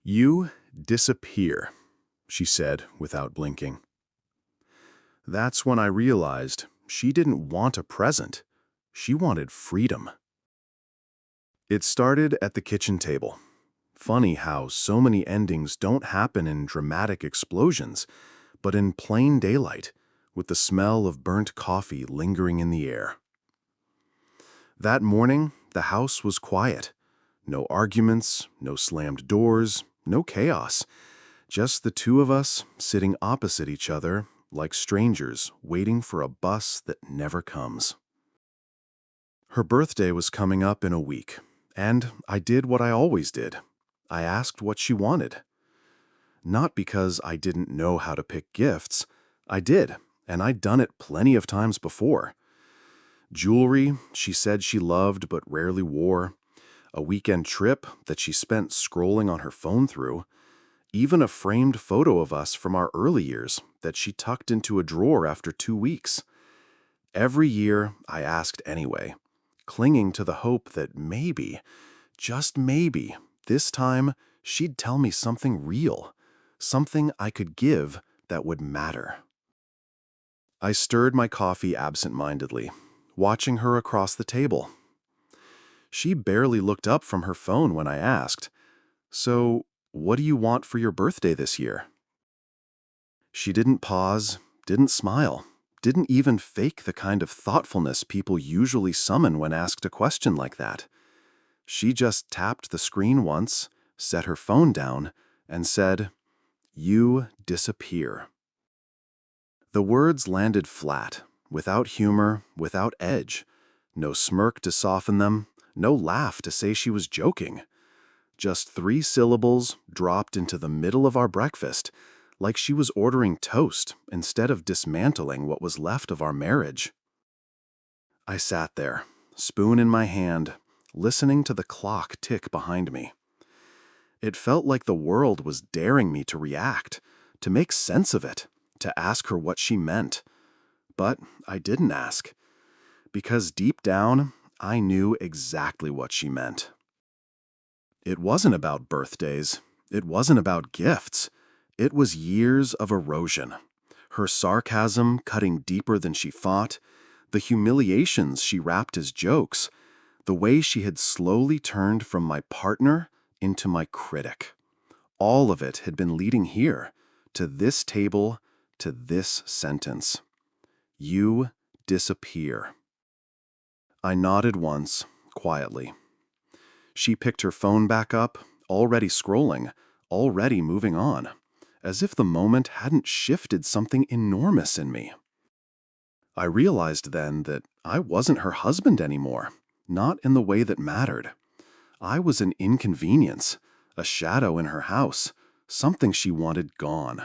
"You disappear," she said without blinking. That's when I realized she didn't want a present. She wanted freedom. It started at the kitchen table. Funny how so many endings don't happen in dramatic explosions, but in plain daylight, with the smell of burnt coffee lingering in the air. That morning, the house was quiet. No arguments, no slammed doors, no chaos. Just the two of us sitting opposite each other like strangers waiting for a bus that never comes. Her birthday was coming up in a week, and I did what I always did. I asked what she wanted. Not because I didn't know how to pick gifts. I did, and I'd done it plenty of times before. Jewelry she said she loved but rarely wore. A weekend trip that she spent scrolling on her phone through. Even a framed photo of us from our early years that she tucked into a drawer after 2 weeks. Every year, I asked anyway, clinging to the hope that maybe, just maybe, this time she'd tell me something real, something I could give that would matter. I stirred my coffee absent-mindedly, watching her across the table. She barely looked up from her phone when I asked, "So, what do you want for your birthday this year?" She didn't pause, didn't smile, didn't even fake the kind of thoughtfulness people usually summon when asked a question like that. She just tapped the screen once, set her phone down, and said, "You disappear." The words landed flat, without humor, without edge. No smirk to soften them, no laugh to say she was joking. Just 3 syllables dropped into the middle of our breakfast, like she was ordering toast instead of dismantling what was left of our marriage. I sat there, spoon in my hand, listening to the clock tick behind me. It felt like the world was daring me to react, to make sense of it, to ask her what she meant. But I didn't ask, because deep down, I knew exactly what she meant. It wasn't about birthdays. It wasn't about gifts. It was years of erosion. Her sarcasm cutting deeper than she fought, the humiliations she wrapped as jokes, the way she had slowly turned from my partner into my critic. All of it had been leading here, to this table, to this sentence. You disappear. I nodded once, quietly. She picked her phone back up, already scrolling, already moving on, as if the moment hadn't shifted something enormous in me. I realized then that I wasn't her husband anymore, not in the way that mattered. I was an inconvenience, a shadow in her house, something she wanted gone.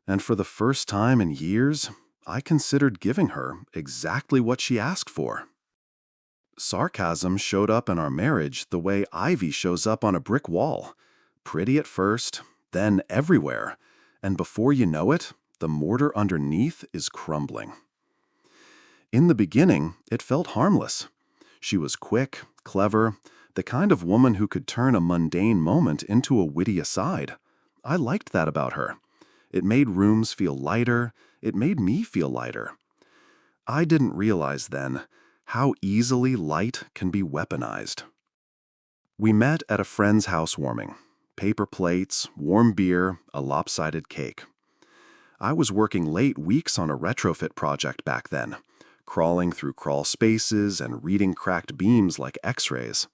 And for the first time in years, I considered giving her exactly what she asked for. Sarcasm showed up in our marriage the way ivy shows up on a brick wall, pretty at first, then everywhere, and before you know it, the mortar underneath is crumbling. In the beginning, it felt harmless. She was quick, clever, the kind of woman who could turn a mundane moment into a witty aside. I liked that about her. It made rooms feel lighter. It made me feel lighter. I didn't realize then how easily light can be weaponized. We met at a friend's housewarming. Paper plates, warm beer, a lopsided cake. I was working late weeks on a retrofit project back then, crawling through crawl spaces and reading cracked beams like x-rays.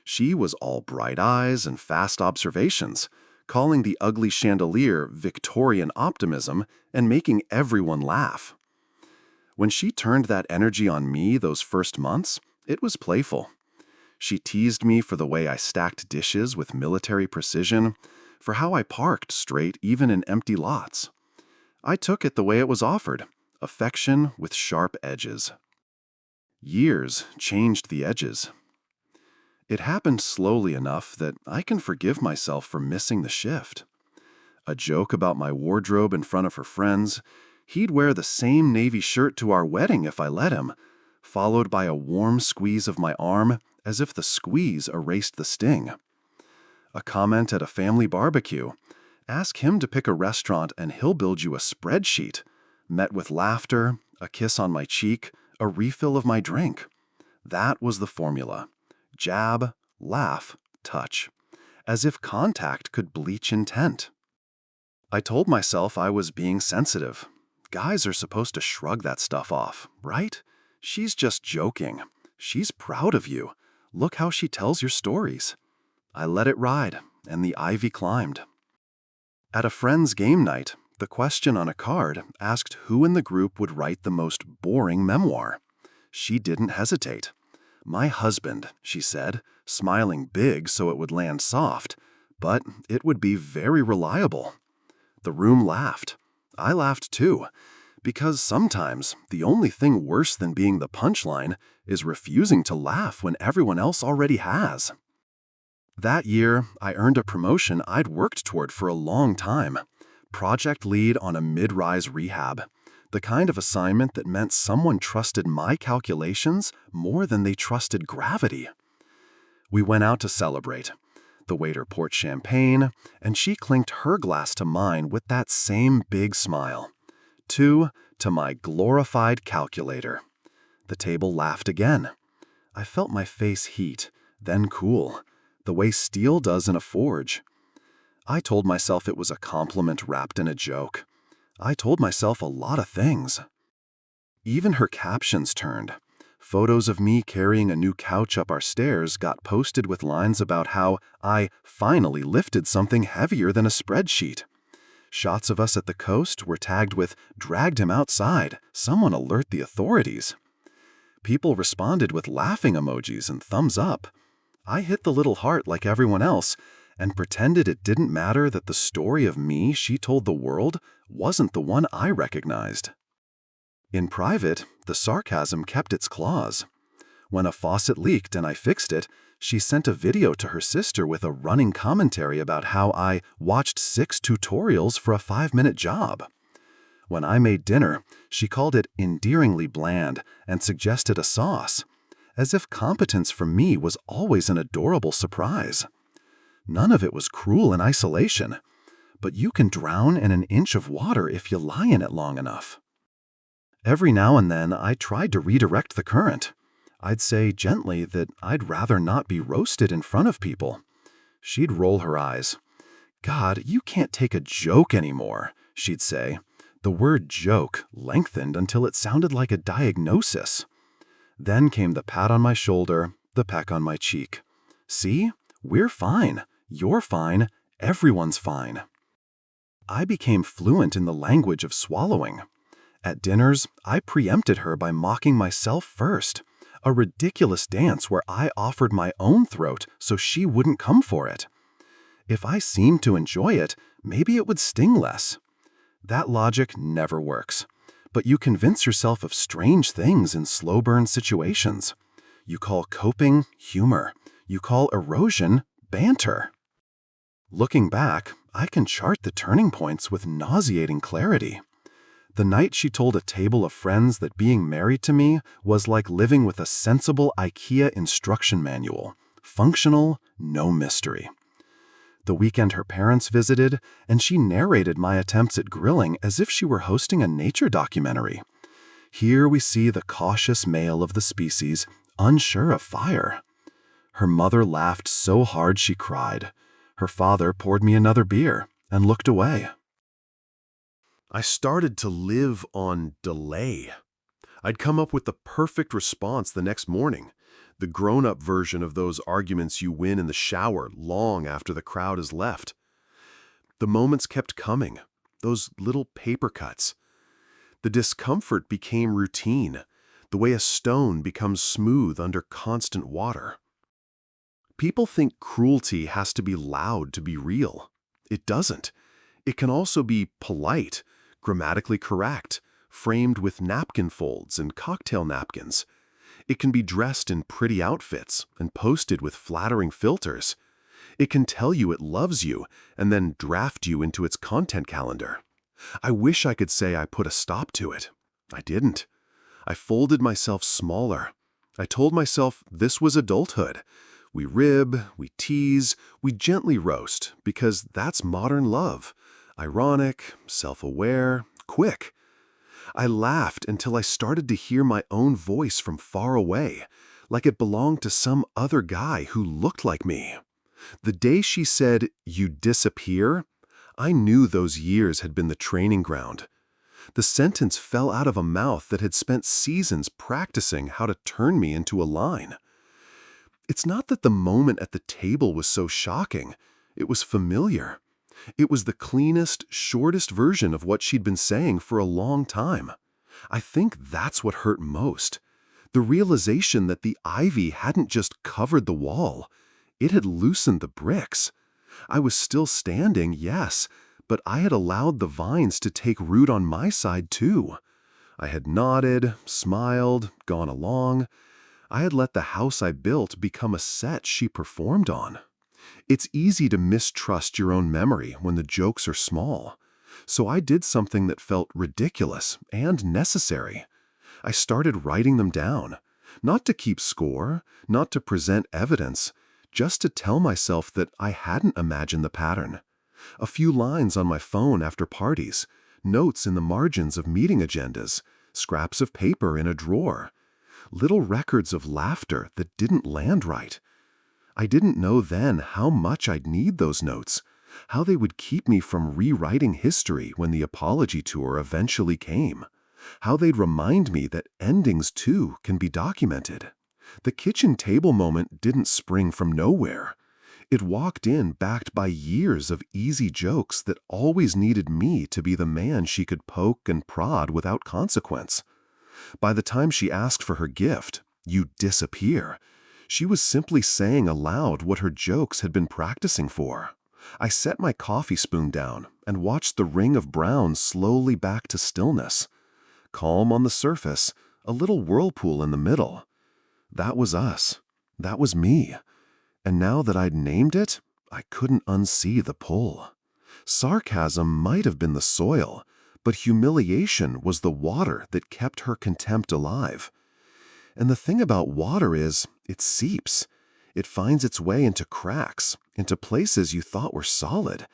She was all bright eyes and fast observations, calling the ugly chandelier Victorian optimism and making everyone laugh. When she turned that energy on me those first months, it was playful. She teased me for the way I stacked dishes with military precision, for how I parked straight even in empty lots. I took it the way it was offered, affection with sharp edges. Years changed the edges. It happened slowly enough that I can forgive myself for missing the shift. A joke about my wardrobe in front of her friends. He'd wear the same navy shirt to our wedding if I let him, followed by a warm squeeze of my arm as if the squeeze erased the sting. a comment at a family barbecue. Ask him to pick a restaurant and he'll build you a spreadsheet. Met with laughter, a kiss on my cheek, a refill of my drink. That was the formula. Jab, laugh, touch. As if contact could bleach intent. I told myself I was being sensitive. Guys are supposed to shrug that stuff off, right? She's just joking. She's proud of you. Look how she tells your stories. I let it ride, and the ivy climbed. At a friend's game night, the question on a card asked who in the group would write the most boring memoir. She didn't hesitate. My husband, she said, smiling big so it would land soft, but it would be very reliable. The room laughed. I laughed too, because sometimes the only thing worse than being the punchline is refusing to laugh when everyone else already has. That year, I earned a promotion I'd worked toward for a long time. Project lead on a mid-rise rehab. The kind of assignment that meant someone trusted my calculations more than they trusted gravity. We went out to celebrate. The waiter poured champagne, and she clinked her glass to mine with that same big smile. To my glorified calculator. The table laughed again. I felt my face heat, then cool, the way steel does in a forge. I told myself it was a compliment wrapped in a joke. I told myself a lot of things. Even her captions turned. Photos of me carrying a new couch up our stairs got posted with lines about how I finally lifted something heavier than a spreadsheet. Shots of us at the coast were tagged with "dragged him outside, someone alert the authorities." People responded with laughing emojis and thumbs up. I hit the little heart like everyone else and pretended it didn't matter that the story of me she told the world wasn't the one I recognized. In private, the sarcasm kept its claws. When a faucet leaked and I fixed it, she sent a video to her sister with a running commentary about how I watched 6 tutorials for a 5-minute job. When I made dinner, she called it endearingly bland and suggested a sauce, as if competence from me was always an adorable surprise. None of it was cruel in isolation, but you can drown in an inch of water if you lie in it long enough. Every now and then, I tried to redirect the current. I'd say gently that I'd rather not be roasted in front of people. She'd roll her eyes. "God, you can't take a joke anymore," she'd say. The word joke lengthened until it sounded like a diagnosis. Then came the pat on my shoulder, the peck on my cheek. "See? We're fine. You're fine. Everyone's fine." I became fluent in the language of swallowing. At dinners, I preempted her by mocking myself first. A ridiculous dance where I offered my own throat so she wouldn't come for it. If I seemed to enjoy it, maybe it would sting less. That logic never works. But you convince yourself of strange things in slow-burn situations. You call coping humor. You call erosion banter. Looking back, I can chart the turning points with nauseating clarity. The night she told a table of friends that being married to me was like living with a sensible IKEA instruction manual. Functional, no mystery. The weekend her parents visited, and she narrated my attempts at grilling as if she were hosting a nature documentary. Here we see the cautious male of the species, unsure of fire. Her mother laughed so hard she cried. Her father poured me another beer and looked away. I started to live on delay. I'd come up with the perfect response the next morning, the grown-up version of those arguments you win in the shower long after the crowd has left. The moments kept coming, those little paper cuts. The discomfort became routine, the way a stone becomes smooth under constant water. People think cruelty has to be loud to be real. It doesn't. It can also be polite, grammatically correct, framed with napkin folds and cocktail napkins. It can be dressed in pretty outfits and posted with flattering filters. It can tell you it loves you and then draft you into its content calendar. I wish I could say I put a stop to it. I didn't. I folded myself smaller. I told myself this was adulthood. We rib, we tease, we gently roast, because that's modern love. Ironic, self-aware, quick. I laughed until I started to hear my own voice from far away, like it belonged to some other guy who looked like me. The day she said, "You disappear," I knew those years had been the training ground. The sentence fell out of a mouth that had spent seasons practicing how to turn me into a line. It's not that the moment at the table was so shocking. It was familiar. It was the cleanest, shortest version of what she'd been saying for a long time. I think that's what hurt most. The realization that the ivy hadn't just covered the wall. It had loosened the bricks. I was still standing, yes, but I had allowed the vines to take root on my side too. I had nodded, smiled, gone along. I had let the house I built become a set she performed on. It's easy to mistrust your own memory when the jokes are small. So I did something that felt ridiculous and necessary. I started writing them down, not to keep score, not to present evidence, just to tell myself that I hadn't imagined the pattern. A few lines on my phone after parties, notes in the margins of meeting agendas, scraps of paper in a drawer, little records of laughter that didn't land right. I didn't know then how much I'd need those notes, how they would keep me from rewriting history when the apology tour eventually came, how they'd remind me that endings too can be documented. The kitchen table moment didn't spring from nowhere. It walked in backed by years of easy jokes that always needed me to be the man she could poke and prod without consequence. By the time she asked for her gift, "You disappear," she was simply saying aloud what her jokes had been practicing for. I set my coffee spoon down and watched the ring of brown slowly back to stillness. Calm on the surface, a little whirlpool in the middle. That was us. That was me. And now that I'd named it, I couldn't unsee the pull. Sarcasm might have been the soil, but humiliation was the water that kept her contempt alive. And the thing about water is, it seeps. It finds its way into cracks, into places you thought were solid,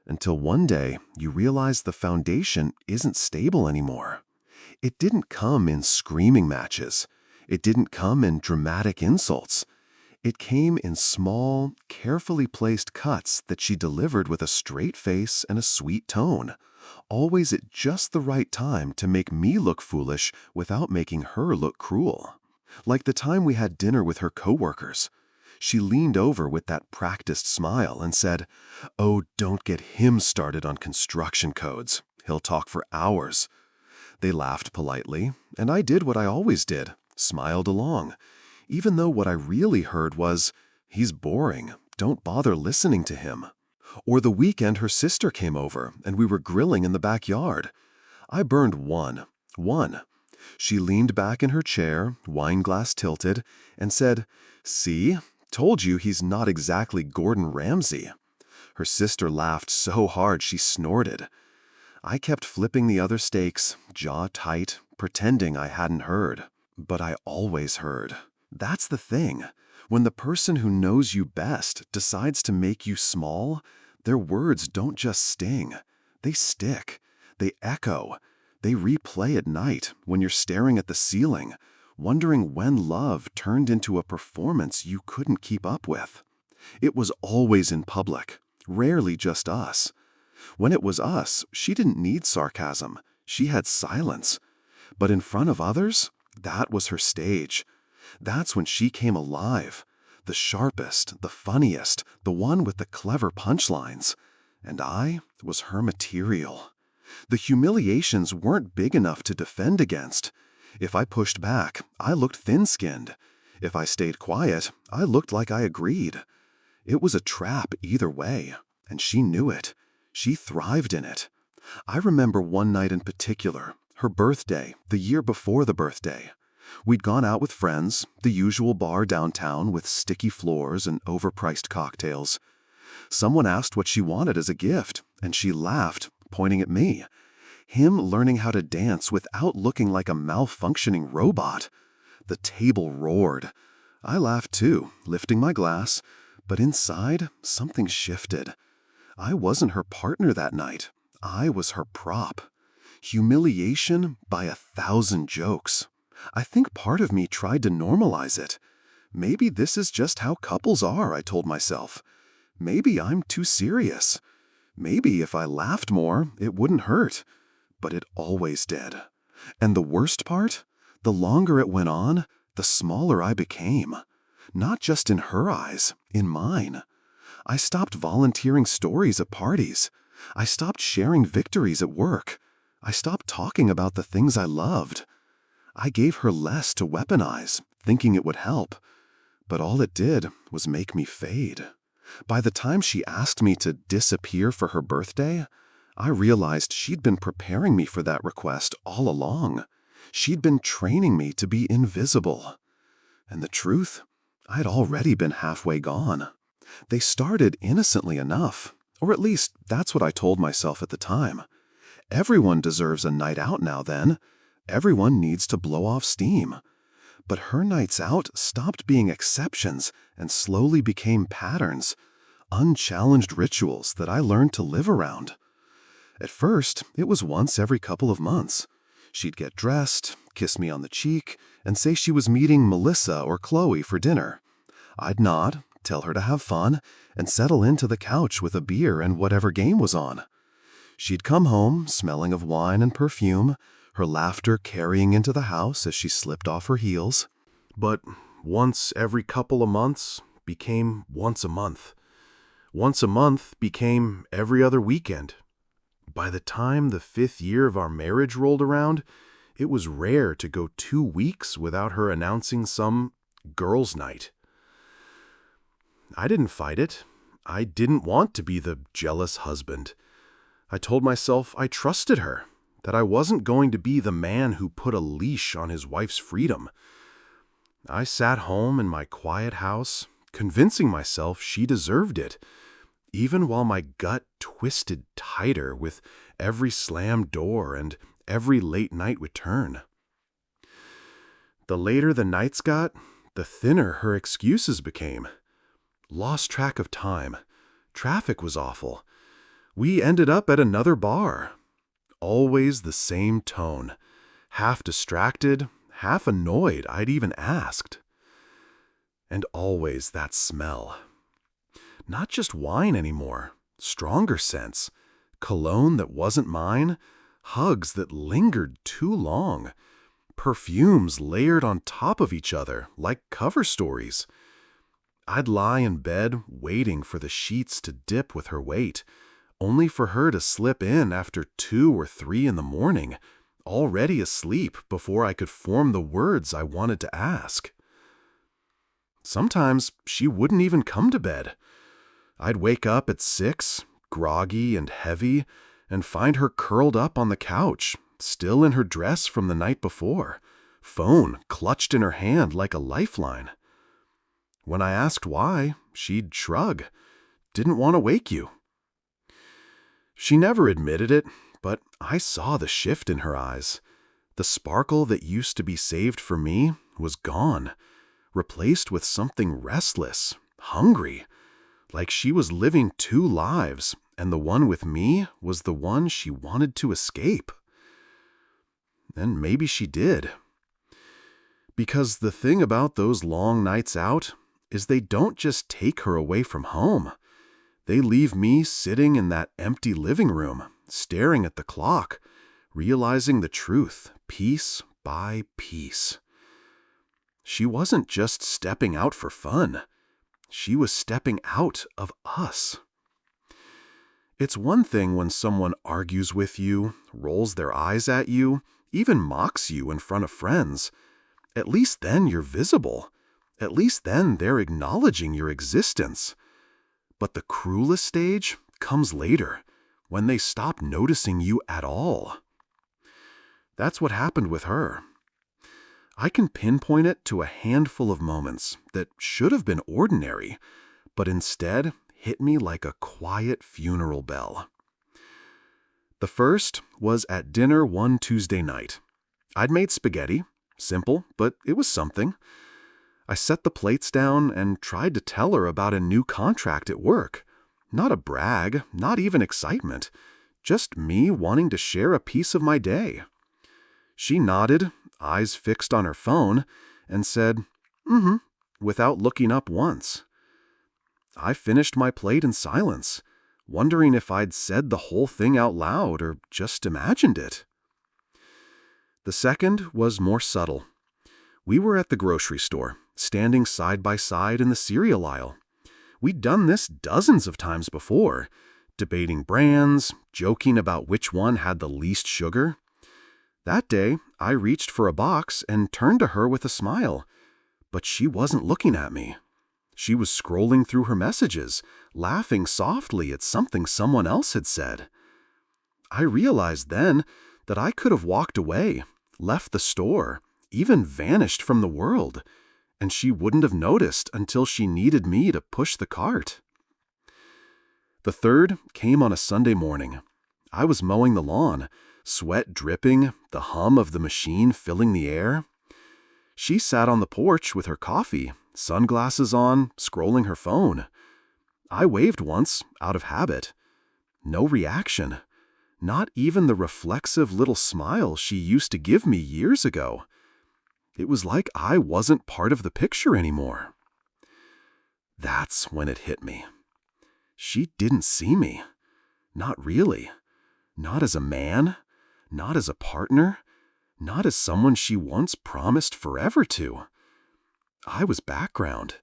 until one day you realize the foundation isn't stable anymore. It didn't come in screaming matches. It didn't come in dramatic insults. It came in small, carefully placed cuts that she delivered with a straight face and a sweet tone, always at just the right time to make me look foolish without making her look cruel. Like the time we had dinner with her coworkers. She leaned over with that practiced smile and said, "Oh, don't get him started on construction codes. He'll talk for hours." They laughed politely, and I did what I always did, smiled along, even though what I really heard was, "He's boring. Don't bother listening to him." Or the weekend her sister came over and we were grilling in the backyard. I burned one. She leaned back in her chair, wine glass tilted, and said, "See? Told you he's not exactly Gordon Ramsay." Her sister laughed so hard she snorted. I kept flipping the other steaks, jaw tight, pretending I hadn't heard. But I always heard. That's the thing. When the person who knows you best decides to make you small, their words don't just sting. They stick. They echo. They replay at night when you're staring at the ceiling, wondering when love turned into a performance you couldn't keep up with. It was always in public, rarely just us. When it was us, she didn't need sarcasm. She had silence. But in front of others, that was her stage. That's when she came alive. The sharpest, the funniest, the one with the clever punchlines. And I was her material. The humiliations weren't big enough to defend against. If I pushed back, I looked thin-skinned. If I stayed quiet, I looked like I agreed. It was a trap either way, and she knew it. She thrived in it. I remember one night in particular, her birthday, the year before the birthday. We'd gone out with friends, the usual bar downtown with sticky floors and overpriced cocktails. Someone asked what she wanted as a gift, and she laughed, pointing at me. Him learning how to dance without looking like a malfunctioning robot. The table roared. I laughed too, lifting my glass, but inside, something shifted. I wasn't her partner that night. I was her prop. Humiliation by 1,000 jokes. I think part of me tried to normalize it. Maybe this is just how couples are, I told myself. Maybe I'm too serious. Maybe if I laughed more, it wouldn't hurt. But it always did. And the worst part? The longer it went on, the smaller I became. Not just in her eyes, in mine. I stopped volunteering stories at parties. I stopped sharing victories at work. I stopped talking about the things I loved. I gave her less to weaponize, thinking it would help. But all it did was make me fade. By the time she asked me to disappear for her birthday, I realized she'd been preparing me for that request all along. She'd been training me to be invisible. And the truth? I'd already been halfway gone. They started innocently enough, or at least that's what I told myself at the time. Everyone deserves a night out now then. Everyone needs to blow off steam. But her nights out stopped being exceptions and slowly became patterns, unchallenged rituals that I learned to live around. At first, it was once every couple of months. She'd get dressed, kiss me on the cheek, and say she was meeting Melissa or Chloe for dinner. I'd nod, tell her to have fun, and settle into the couch with a beer and whatever game was on. She'd come home, smelling of wine and perfume, her laughter carrying into the house as she slipped off her heels. But once every couple of months became once a month. Once a month became every other weekend. By the time the 5th year of our marriage rolled around, it was rare to go 2 weeks without her announcing some girls' night. I didn't fight it. I didn't want to be the jealous husband. I told myself I trusted her, that I wasn't going to be the man who put a leash on his wife's freedom. I sat home in my quiet house, convincing myself she deserved it, even while my gut twisted tighter with every slammed door and every late-night return. The later the nights got, the thinner her excuses became. Lost track of time. Traffic was awful. We ended up at another bar. Always the same tone. Half distracted, half annoyed I'd even asked. And always that smell. Not just wine anymore. Stronger scents. Cologne that wasn't mine. Hugs that lingered too long. Perfumes layered on top of each other like cover stories. I'd lie in bed waiting for the sheets to dip with her weight, only for her to slip in after 2 or 3 in the morning, already asleep before I could form the words I wanted to ask. Sometimes she wouldn't even come to bed. I'd wake up at 6, groggy and heavy, and find her curled up on the couch, still in her dress from the night before, phone clutched in her hand like a lifeline. When I asked why, she'd shrug. Didn't want to wake you. She never admitted it, but I saw the shift in her eyes. The sparkle that used to be saved for me was gone, replaced with something restless, hungry, like she was living 2 lives, and the one with me was the one she wanted to escape. And maybe she did. Because the thing about those long nights out is they don't just take her away from home. They leave me sitting in that empty living room, staring at the clock, realizing the truth piece by piece. She wasn't just stepping out for fun. She was stepping out of us. It's one thing when someone argues with you, rolls their eyes at you, even mocks you in front of friends. At least then you're visible. At least then they're acknowledging your existence. But the cruelest stage comes later, when they stop noticing you at all. That's what happened with her. I can pinpoint it to a handful of moments that should have been ordinary, but instead hit me like a quiet funeral bell. The first was at dinner one Tuesday night. I'd made spaghetti, simple, but it was something. I set the plates down and tried to tell her about a new contract at work. Not a brag, not even excitement. Just me wanting to share a piece of my day. She nodded, eyes fixed on her phone, and said, "Mm-hmm," without looking up once. I finished my plate in silence, wondering if I'd said the whole thing out loud or just imagined it. The second was more subtle. We were at the grocery store, standing side by side in the cereal aisle. We'd done this dozens of times before, debating brands, joking about which one had the least sugar. That day, I reached for a box and turned to her with a smile, but she wasn't looking at me. She was scrolling through her messages, laughing softly at something someone else had said. I realized then that I could have walked away, left the store, even vanished from the world, and she wouldn't have noticed until she needed me to push the cart. The third came on a Sunday morning. I was mowing the lawn, sweat dripping, the hum of the machine filling the air. She sat on the porch with her coffee, sunglasses on, scrolling her phone. I waved once, out of habit. No reaction. Not even the reflexive little smile she used to give me years ago. It was like I wasn't part of the picture anymore. That's when it hit me. She didn't see me. Not really. Not as a man. Not as a partner. Not as someone she once promised forever to. I was background.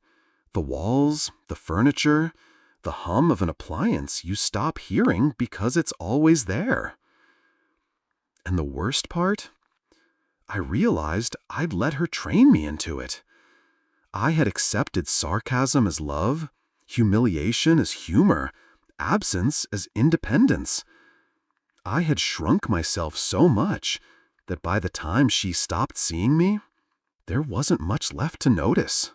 The walls, the furniture, the hum of an appliance you stop hearing because it's always there. And the worst part? I realized I'd let her train me into it. I had accepted sarcasm as love, humiliation as humor, absence as independence. I had shrunk myself so much that by the time she stopped seeing me, there wasn't much left to notice.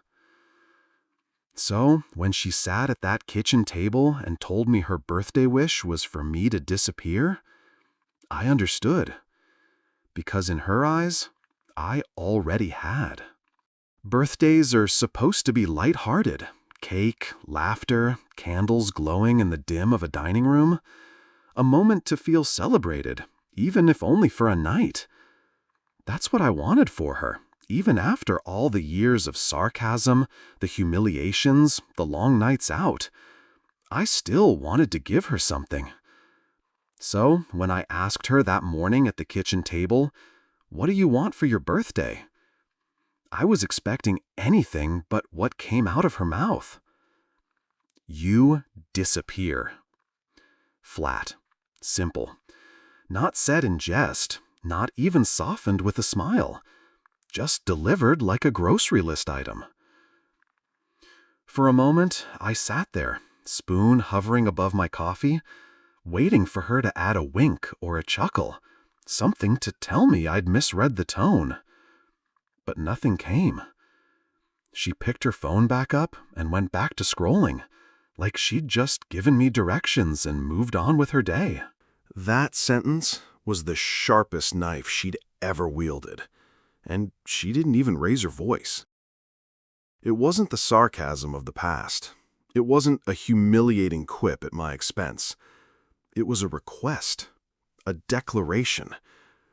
So, when she sat at that kitchen table and told me her birthday wish was for me to disappear, I understood. Because in her eyes, I already had. Birthdays are supposed to be lighthearted. Cake, laughter, candles glowing in the dim of a dining room. A moment to feel celebrated, even if only for a night. That's what I wanted for her, even after all the years of sarcasm, the humiliations, the long nights out. I still wanted to give her something. So, when I asked her that morning at the kitchen table, "What do you want for your birthday?" I was expecting anything but what came out of her mouth. "You disappear." Flat. Simple. Not said in jest, not even softened with a smile. Just delivered like a grocery list item. For a moment, I sat there, spoon hovering above my coffee, waiting for her to add a wink or a chuckle, something to tell me I'd misread the tone. But nothing came. She picked her phone back up and went back to scrolling, like she'd just given me directions and moved on with her day. That sentence was the sharpest knife she'd ever wielded, and she didn't even raise her voice. It wasn't the sarcasm of the past. It wasn't a humiliating quip at my expense. It was a request, a declaration.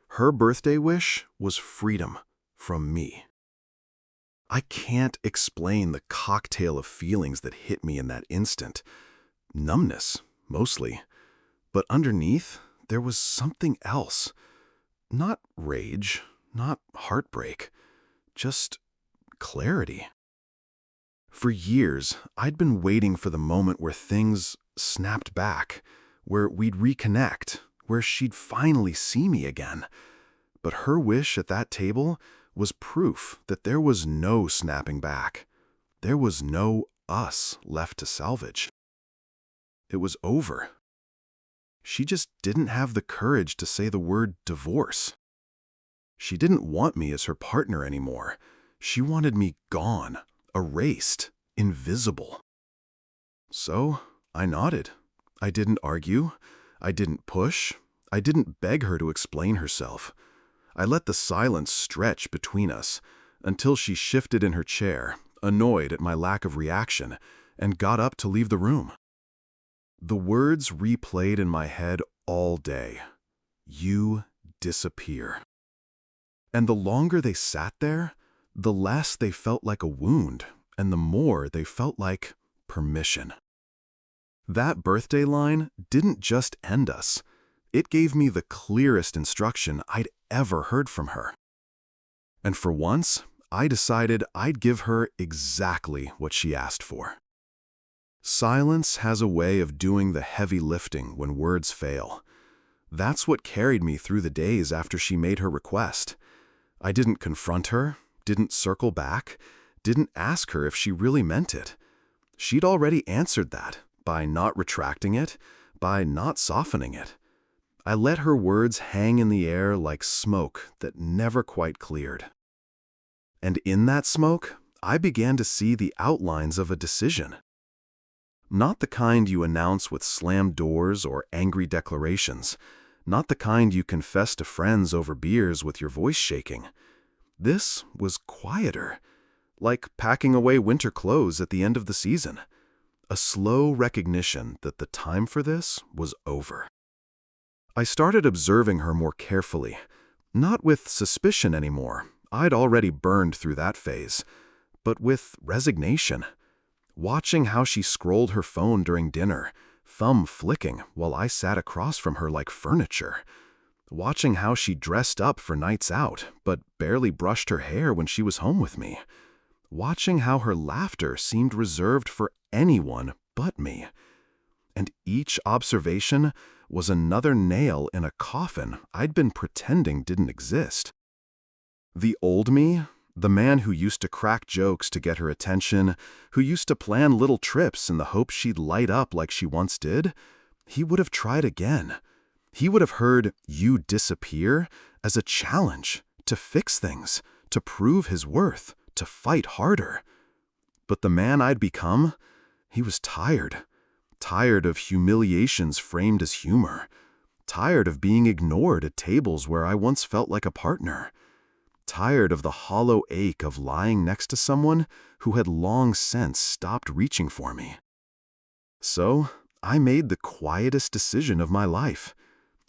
Her birthday wish was freedom from me. I can't explain the cocktail of feelings that hit me in that instant. Numbness, mostly. But underneath, there was something else. Not rage, not heartbreak, just clarity. For years, I'd been waiting for the moment where things snapped back, where we'd reconnect, where she'd finally see me again. But her wish at that table was proof that there was no snapping back. There was no us left to salvage. It was over. She just didn't have the courage to say the word divorce. She didn't want me as her partner anymore. She wanted me gone, erased, invisible. So I nodded. I didn't argue. I didn't push. I didn't beg her to explain herself. I let the silence stretch between us until she shifted in her chair, annoyed at my lack of reaction, and got up to leave the room. The words replayed in my head all day. You disappear. And the longer they sat there, the less they felt like a wound, and the more they felt like permission. That birthday line didn't just end us. It gave me the clearest instruction I'd ever heard from her. And for once, I decided I'd give her exactly what she asked for. Silence has a way of doing the heavy lifting when words fail. That's what carried me through the days after she made her request. I didn't confront her, didn't circle back, didn't ask her if she really meant it. She'd already answered that by not retracting it, by not softening it. I let her words hang in the air like smoke that never quite cleared. And in that smoke, I began to see the outlines of a decision. Not the kind you announce with slammed doors or angry declarations. Not the kind you confess to friends over beers with your voice shaking. This was quieter, like packing away winter clothes at the end of the season. A slow recognition that the time for this was over. I started observing her more carefully, not with suspicion anymore. I'd already burned through that phase, but with resignation. Watching how she scrolled her phone during dinner, thumb flicking while I sat across from her like furniture. Watching how she dressed up for nights out, but barely brushed her hair when she was home with me. Watching how her laughter seemed reserved for anyone but me. And each observation was another nail in a coffin I'd been pretending didn't exist. The old me, the man who used to crack jokes to get her attention, who used to plan little trips in the hope she'd light up like she once did, he would have tried again. He would have heard "you disappear" as a challenge to fix things, to prove his worth, to fight harder. But the man I'd become, he was tired. Tired of humiliations framed as humor. Tired of being ignored at tables where I once felt like a partner. Tired of the hollow ache of lying next to someone who had long since stopped reaching for me. So, I made the quietest decision of my life.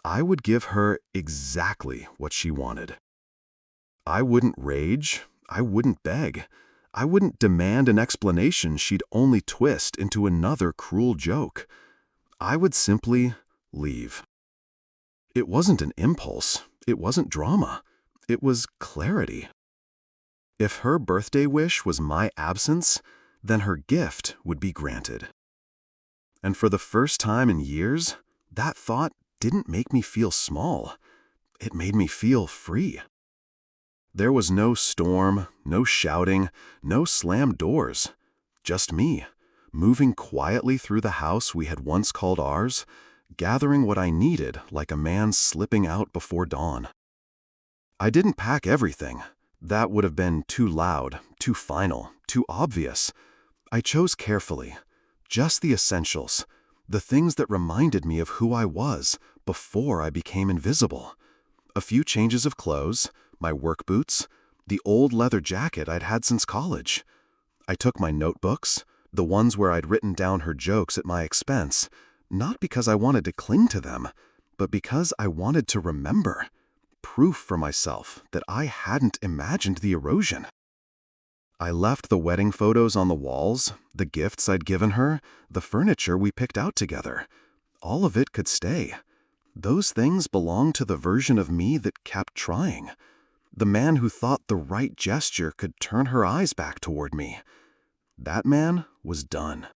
I would give her exactly what she wanted. I wouldn't rage. I wouldn't beg. I wouldn't demand an explanation she'd only twist into another cruel joke. I would simply leave. It wasn't an impulse. It wasn't drama. It was clarity. If her birthday wish was my absence, then her gift would be granted. And for the first time in years, that thought didn't make me feel small. It made me feel free. There was no storm, no shouting, no slammed doors. Just me, moving quietly through the house we had once called ours, gathering what I needed like a man slipping out before dawn. I didn't pack everything. That would have been too loud, too final, too obvious. I chose carefully, just the essentials, the things that reminded me of who I was before I became invisible. A few changes of clothes, my work boots, the old leather jacket I'd had since college. I took my notebooks, the ones where I'd written down her jokes at my expense, not because I wanted to cling to them, but because I wanted to remember. Proof for myself that I hadn't imagined the erosion. I left the wedding photos on the walls, the gifts I'd given her, the furniture we picked out together. All of it could stay. Those things belonged to the version of me that kept trying. The man who thought the right gesture could turn her eyes back toward me. That man was done.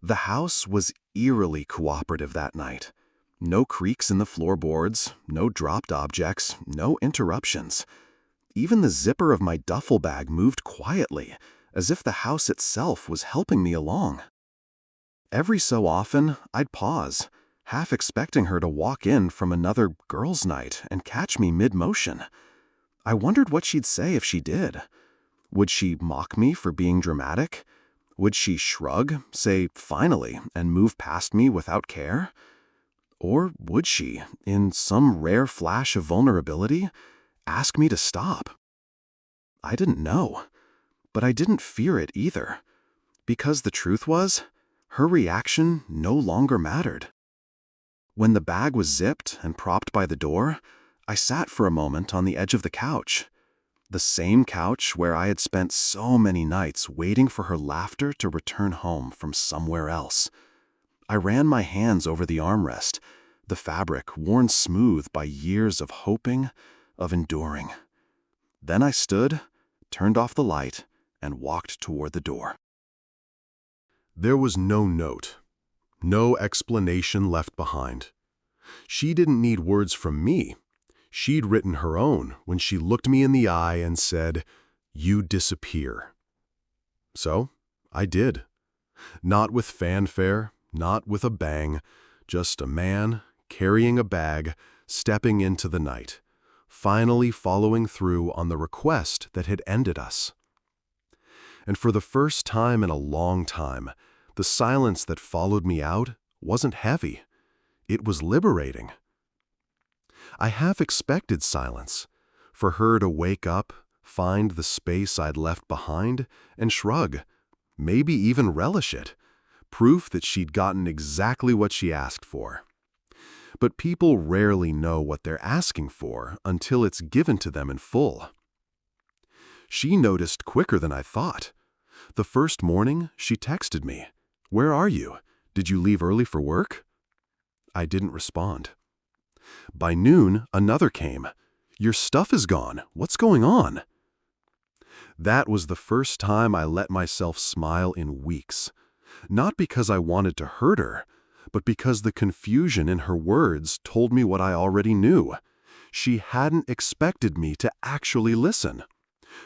The house was eerily cooperative that night. No creaks in the floorboards, no dropped objects, no interruptions. Even the zipper of my duffel bag moved quietly, as if the house itself was helping me along. Every so often, I'd pause, half expecting her to walk in from another girls' night and catch me mid-motion. I wondered what she'd say if she did. Would she mock me for being dramatic? Would she shrug, say "finally," and move past me without care? Or would she, in some rare flash of vulnerability, ask me to stop? I didn't know. But I didn't fear it either, because the truth was, her reaction no longer mattered. When the bag was zipped and propped by the door, I sat for a moment on the edge of the couch. The same couch where I had spent so many nights waiting for her laughter to return home from somewhere else. I ran my hands over the armrest, the fabric worn smooth by years of hoping, of enduring. Then I stood, turned off the light, and walked toward the door. There was no note, no explanation left behind. She didn't need words from me. She'd written her own when she looked me in the eye and said, "You disappear." So, I did. Not with fanfare, not with a bang, just a man carrying a bag, stepping into the night, finally following through on the request that had ended us. And for the first time in a long time, the silence that followed me out wasn't heavy. It was liberating. I half expected silence, for her to wake up, find the space I'd left behind, and shrug, maybe even relish it, proof that she'd gotten exactly what she asked for. But people rarely know what they're asking for until it's given to them in full. She noticed quicker than I thought. The first morning, she texted me, "Where are you? Did you leave early for work?" I didn't respond. By noon, another came. "Your stuff is gone. What's going on?" That was the first time I let myself smile in weeks. Not because I wanted to hurt her, but because the confusion in her words told me what I already knew. She hadn't expected me to actually listen.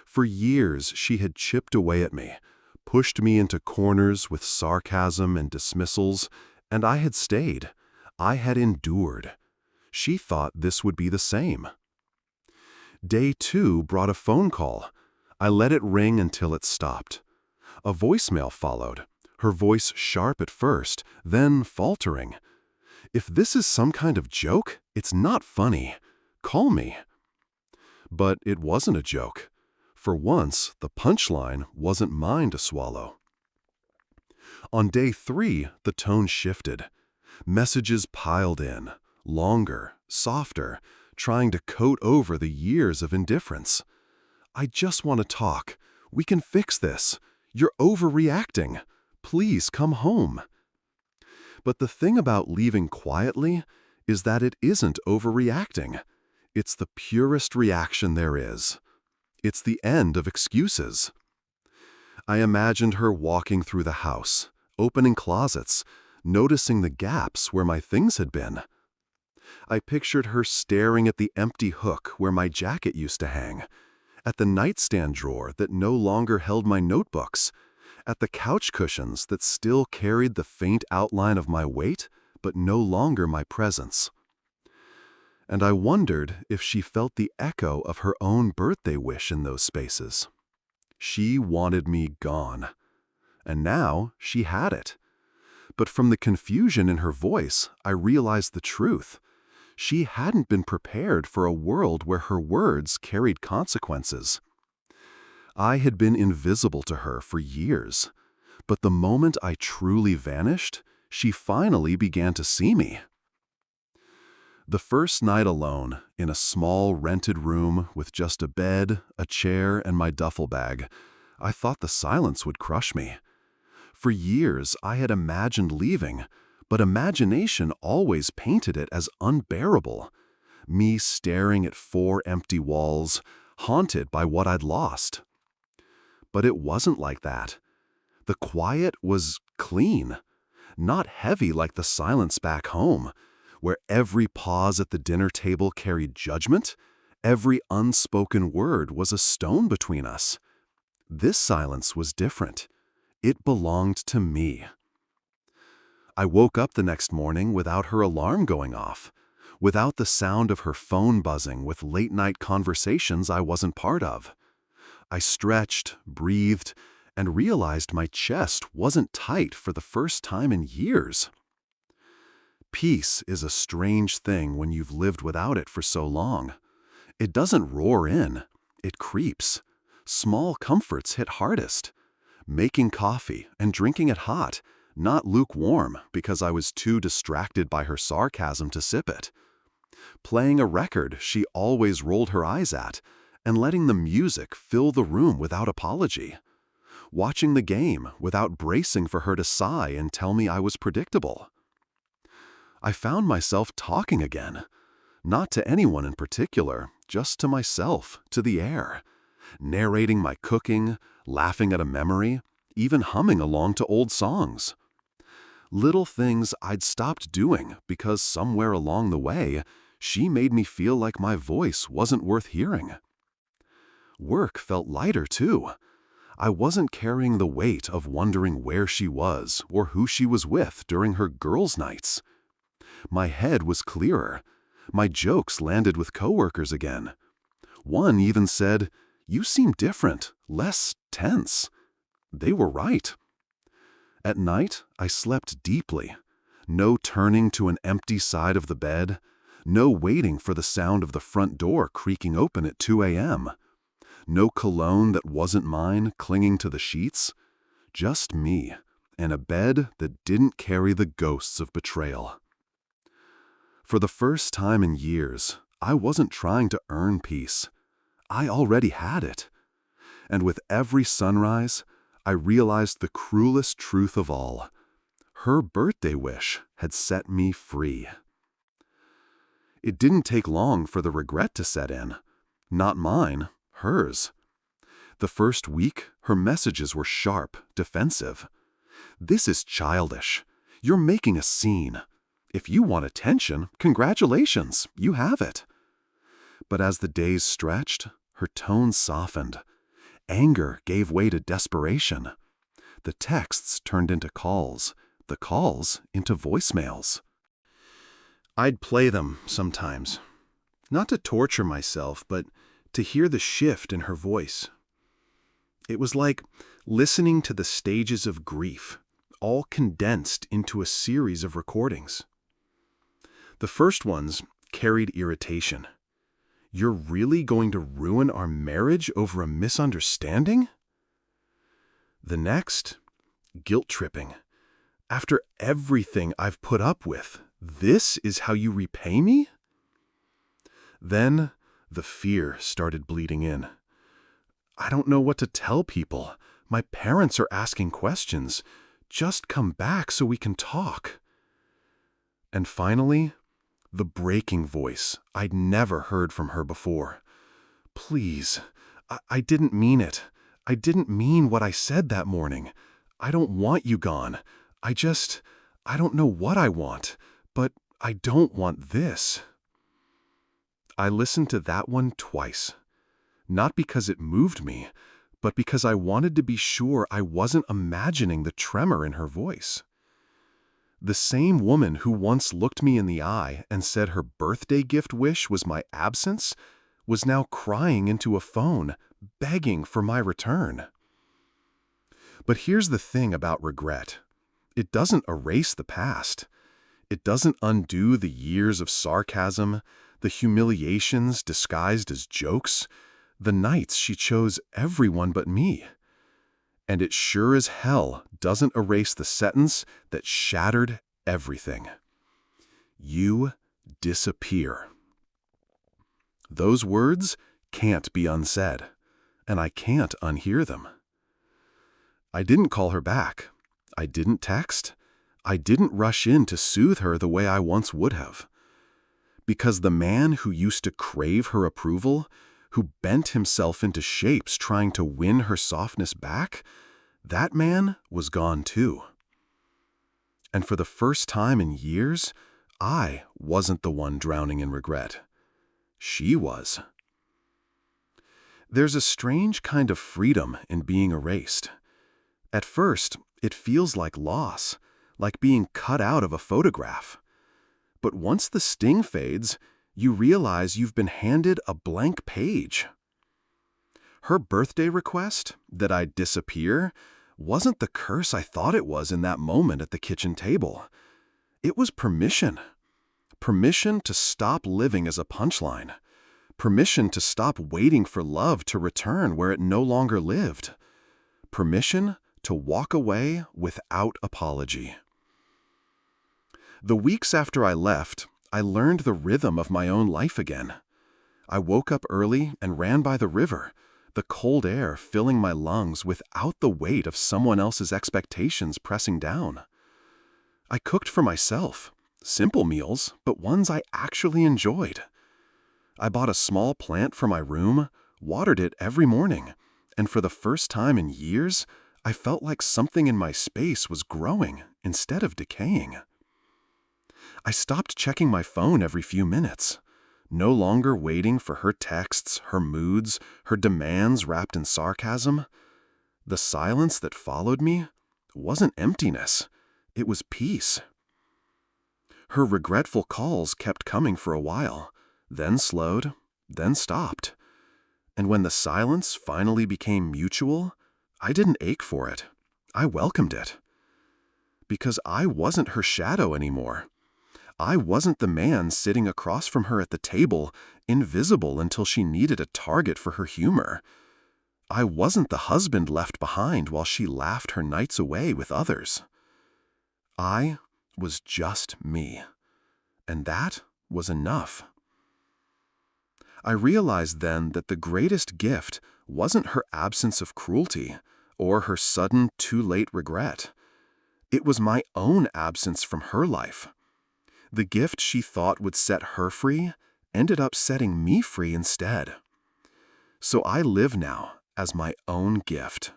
For years, she had chipped away at me, pushed me into corners with sarcasm and dismissals, and I had stayed. I had endured. She thought this would be the same. Day 2 brought a phone call. I let it ring until it stopped. A voicemail followed, her voice sharp at first, then faltering. "If this is some kind of joke, it's not funny. Call me." But it wasn't a joke. For once, the punchline wasn't mine to swallow. On day 3, the tone shifted. Messages piled in, longer, softer, trying to coat over the years of indifference. "I just want to talk. We can fix this. You're overreacting. Please come home." But the thing about leaving quietly is that it isn't overreacting. It's the purest reaction there is. It's the end of excuses. I imagined her walking through the house, opening closets, noticing the gaps where my things had been. I pictured her staring at the empty hook where my jacket used to hang, at the nightstand drawer that no longer held my notebooks, at the couch cushions that still carried the faint outline of my weight, but no longer my presence. And I wondered if she felt the echo of her own birthday wish in those spaces. She wanted me gone. And now she had it. But from the confusion in her voice, I realized the truth. She hadn't been prepared for a world where her words carried consequences. I had been invisible to her for years, but the moment I truly vanished, she finally began to see me. The first night alone, in a small rented room with just a bed, a chair, and my duffel bag, I thought the silence would crush me. For years, I had imagined leaving, but imagination always painted it as unbearable. Me staring at 4 empty walls, haunted by what I'd lost. But it wasn't like that. The quiet was clean, not heavy like the silence back home, where every pause at the dinner table carried judgment, every unspoken word was a stone between us. This silence was different. It belonged to me. I woke up the next morning without her alarm going off, without the sound of her phone buzzing with late-night conversations I wasn't part of. I stretched, breathed, and realized my chest wasn't tight for the first time in years. Peace is a strange thing when you've lived without it for so long. It doesn't roar in, it creeps, Small comforts hit hardest. Making coffee and drinking it hot, not lukewarm because I was too distracted by her sarcasm to sip it. Playing a record she always rolled her eyes at, and letting the music fill the room without apology. Watching the game without bracing for her to sigh and tell me I was predictable. I found myself talking again. Not to anyone in particular, just to myself, to the air. Narrating my cooking, laughing at a memory, even humming along to old songs. Little things I'd stopped doing because somewhere along the way, she made me feel like my voice wasn't worth hearing. Work felt lighter too. I wasn't carrying the weight of wondering where she was or who she was with during her girls' nights. My head was clearer. My jokes landed with coworkers again. One even said, "You seem different, less tense." They were right. At night, I slept deeply. No turning to an empty side of the bed. No waiting for the sound of the front door creaking open at 2 a.m. No cologne that wasn't mine clinging to the sheets. Just me, and a bed that didn't carry the ghosts of betrayal. For the first time in years, I wasn't trying to earn peace. I already had it. And with every sunrise, I realized the cruelest truth of all. Her birthday wish had set me free. It didn't take long for the regret to set in. Not mine, hers. The first week, her messages were sharp, defensive. "This is childish. You're making a scene. If you want attention, congratulations, you have it." But as the days stretched, her tone softened. Anger gave way to desperation. The texts turned into calls, the calls into voicemails. I'd play them sometimes, not to torture myself, but to hear the shift in her voice. It was like listening to the stages of grief, all condensed into a series of recordings. The first ones carried irritation. "You're really going to ruin our marriage over a misunderstanding?" The next, guilt-tripping. "After everything I've put up with, this is how you repay me?" Then the fear started bleeding in. "I don't know what to tell people. My parents are asking questions. Just come back so we can talk." And finally, the breaking voice I'd never heard from her before. "Please, I didn't mean it. I didn't mean what I said that morning. I don't want you gone. I don't know what I want, but I don't want this." I listened to that one twice. Not because it moved me, but because I wanted to be sure I wasn't imagining the tremor in her voice. The same woman who once looked me in the eye and said her birthday gift wish was my absence was now crying into a phone, begging for my return. But here's the thing about regret. It doesn't erase the past. It doesn't undo the years of sarcasm, the humiliations disguised as jokes, the nights she chose everyone but me. And it sure as hell doesn't erase the sentence that shattered everything. You disappear. Those words can't be unsaid, and I can't unhear them. I didn't call her back. I didn't text. I didn't rush in to soothe her the way I once would have. Because the man who used to crave her approval, who bent himself into shapes trying to win her softness back, that man was gone too. And for the first time in years, I wasn't the one drowning in regret. She was. There's a strange kind of freedom in being erased. At first, it feels like loss, like being cut out of a photograph. But once the sting fades, you realize you've been handed a blank page. Her birthday request, that I'd disappear, wasn't the curse I thought it was in that moment at the kitchen table. It was permission. Permission to stop living as a punchline. Permission to stop waiting for love to return where it no longer lived. Permission to walk away without apology. The weeks after I left, I learned the rhythm of my own life again. I woke up early and ran by the river, the cold air filling my lungs without the weight of someone else's expectations pressing down. I cooked for myself, simple meals, but ones I actually enjoyed. I bought a small plant for my room, watered it every morning, and for the first time in years, I felt like something in my space was growing instead of decaying. I stopped checking my phone every few minutes, no longer waiting for her texts, her moods, her demands wrapped in sarcasm. The silence that followed me wasn't emptiness, it was peace. Her regretful calls kept coming for a while, then slowed, then stopped. And when the silence finally became mutual, I didn't ache for it. I welcomed it. Because I wasn't her shadow anymore. I wasn't the man sitting across from her at the table, invisible until she needed a target for her humor. I wasn't the husband left behind while she laughed her nights away with others. I was just me. And that was enough. I realized then that the greatest gift wasn't her absence of cruelty or her sudden, too-late regret. It was my own absence from her life. The gift she thought would set her free ended up setting me free instead. So I live now as my own gift.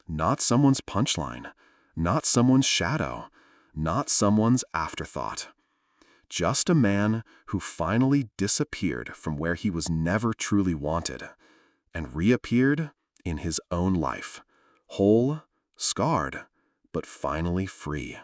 Not someone's punchline, not someone's shadow, not someone's afterthought. Just a man who finally disappeared from where he was never truly wanted and reappeared in his own life, whole, scarred, but finally free.